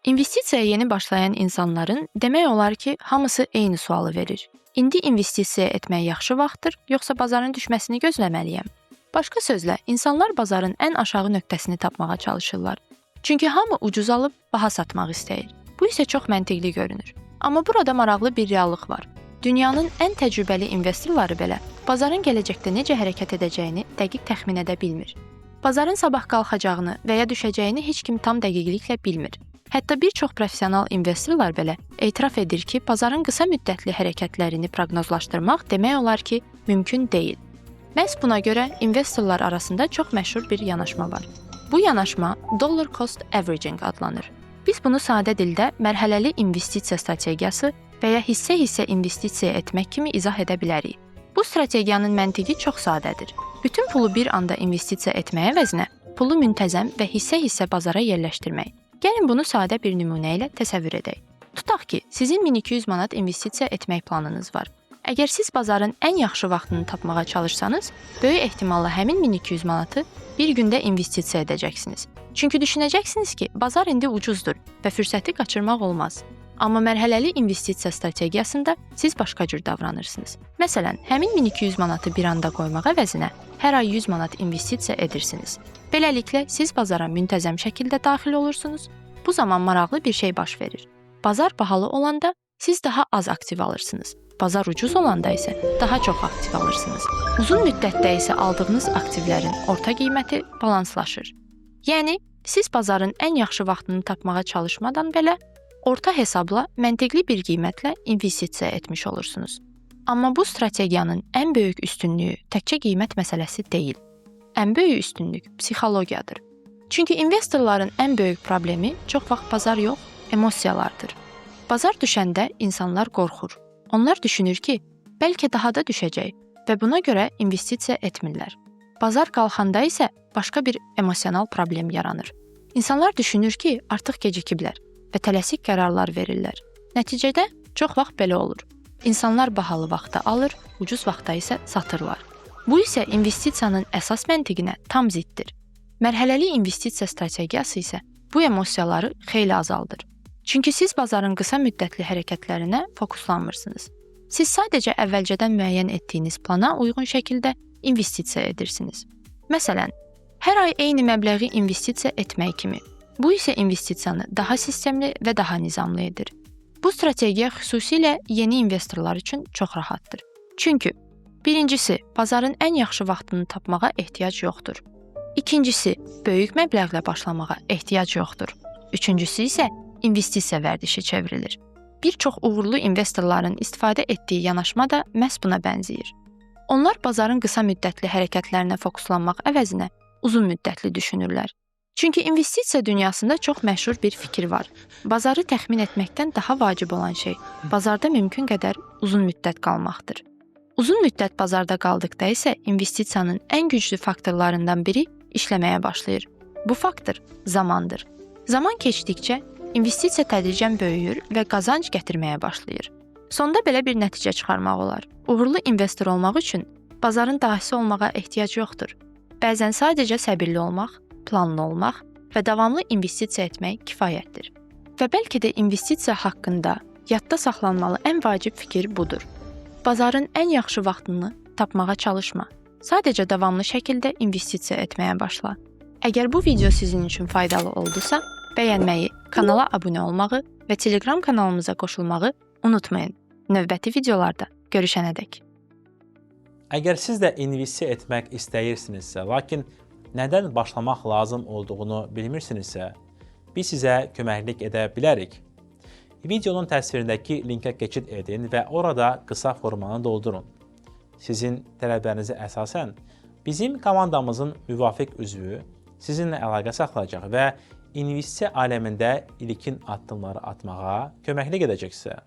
İnvestisiyaya yeni başlayan insanların demək olar ki, hamısı eyni sualı verir. İndi investisiya etmək yaxşı vaxtdır, yoxsa bazarın düşməsini gözləməliyəm? Başqa sözlə, insanlar bazarın ən aşağı nöqtəsini tapmağa çalışırlar. Çünki hamı ucuz alıb baha satmaq istəyir. Bu isə çox məntiqli görünür. Amma burada maraqlı bir reallıq var. Dünyanın ən təcrübəli investorları belə bazarın gələcəkdə necə hərəkət edəcəyini dəqiq təxmin edə bilmir. Bazarın sabah qalxacağını və ya düşəcəyini heç kim tam dəqiqliklə bilmir. Hətta bir çox professional investorlar belə etiraf edir ki, bazarın qısa müddətli hərəkətlərini proqnozlaşdırmaq demək olar ki, mümkün deyil. Məhz buna görə investorlar arasında çox məşhur bir yanaşma var. Bu yanaşma dollar cost averaging adlanır. Biz bunu sadə dildə mərhələli investisiya strategiyası və ya hissə-hissə investisiya etmək kimi izah edə bilərik. Bu strategiyanın məntiqi çox sadədir. Bütün pulu bir anda investisiya etməyə əvəzinə pulu müntəzəm və hissə-hissə bazara yerləşdirmək. Gəlin bunu sadə bir nümunə ilə təsəvvür edək. Tutaq ki, sizin 1200 manat investisiya etmək planınız var. Əgər siz bazarın ən yaxşı vaxtını tapmağa çalışsanız, böyük ehtimalla həmin 1200 manatı bir gündə investisiya edəcəksiniz. Çünki düşünəcəksiniz ki, bazar indi ucuzdur və fürsəti qaçırmaq olmaz. Amma mərhələli investisiya strategiyasında siz başqa cür davranırsınız. Məsələn, həmin 1200 manatı bir anda qoymaq əvəzinə hər ay 100 manat investisiya edirsiniz. Beləliklə, siz bazara müntəzəm şəkildə daxil olursunuz. Bu zaman maraqlı bir şey baş verir. Bazar bahalı olanda siz daha az aktiv alırsınız. Bazar ucuz olanda isə daha çox aktiv alırsınız. Uzun müddətdə isə aldığınız aktivlərin orta qiyməti balanslaşır. Yəni, siz bazarın ən yaxşı vaxtını tapmağa çalışmadan belə orta hesabla məntiqli bir qiymətlə investisiya etmiş olursunuz. Amma bu strategiyanın ən böyük üstünlüyü təkcə qiymət məsələsi deyil. Ən böyük üstünlük psixologiyadır. Çünki investorların ən böyük problemi çox vaxt bazar yox, emosiyalardır. Bazar düşəndə insanlar qorxur. Onlar düşünür ki, bəlkə daha da düşəcək və buna görə investisiya etmirlər. Bazar qalxanda isə başqa bir emosional problem yaranır. İnsanlar düşünür ki, artıq gecikiblər və tələsik qərarlar verirlər. Nəticədə çox vaxt belə olur. İnsanlar bahalı vaxtda alır, ucuz vaxtda isə satırlar. Bu isə investisiyanın əsas məntiqinə tam ziddir. Mərhələli investisiya strategiyası isə bu emosiyaları xeyli azaldır. Çünki siz bazarın qısa müddətli hərəkətlərinə fokuslanmırsınız. Siz sadəcə əvvəlcədən müəyyən etdiyiniz plana uyğun şəkildə investisiya edirsiniz. Məsələn, hər ay eyni məbləği investisiya etmək kimi. Bu isə investisiyanı daha sistemli və daha nizamlı edir. Bu strategiya xüsusilə yeni investorlar üçün çox rahatdır. Çünki birincisi, bazarın ən yaxşı vaxtını tapmağa ehtiyac yoxdur. İkincisi, böyük məbləğlə başlamağa ehtiyac yoxdur. Üçüncüsü isə investisiya vərdişi çevrilir. Bir çox uğurlu investorların istifadə etdiyi yanaşma da məhz buna bənzəyir. Onlar bazarın qısa müddətli hərəkətlərinə fokuslanmaq əvəzinə uzun müddətli düşünürlər. Çünki investisiya dünyasında çox məşhur bir fikir var. Bazarı təxmin etməkdən daha vacib olan şey bazarda mümkün qədər uzun müddət qalmaqdır. Uzun müddət bazarda qaldıqda isə investisiyanın ən güclü faktorlarından biri işləməyə başlayır. Bu faktor zamandır. Zaman keçdikcə investisiya tədricən böyüyür və qazanc gətirməyə başlayır. Sonda belə bir nəticə çıxarmaq olar. Uğurlu investor olmaq üçün bazarın dahisi olmağa ehtiyac yoxdur. Bəzən sadəcə səbirli olmaq, planlı olmaq və davamlı investisiya etmək kifayətdir. Və bəlkə də investisiya haqqında yadda saxlanmalı ən vacib fikir budur. Bazarın ən yaxşı vaxtını tapmağa çalışma. Sadəcə davamlı şəkildə investisiya etməyə başla. Əgər bu video sizin üçün faydalı oldusa, bəyənməyi, kanala abunə olmağı və Telegram kanalımıza qoşulmağı unutmayın. Növbəti videolarda görüşənədək. Əgər siz də investisiya etmək istəyirsinizsə, lakin nədən başlamaq lazım olduğunu bilmirsinizsə, biz sizə köməklik edə bilərik. Videonun təsvirindəki linkə keçid edin və orada qısa formanı doldurun. Sizin tələblərinizi əsasən bizim komandamızın müvafiq üzvü sizinlə əlaqə saxlayacaq və investisiya aləmində ilkin addımları atmağa köməklik edəcək sizə.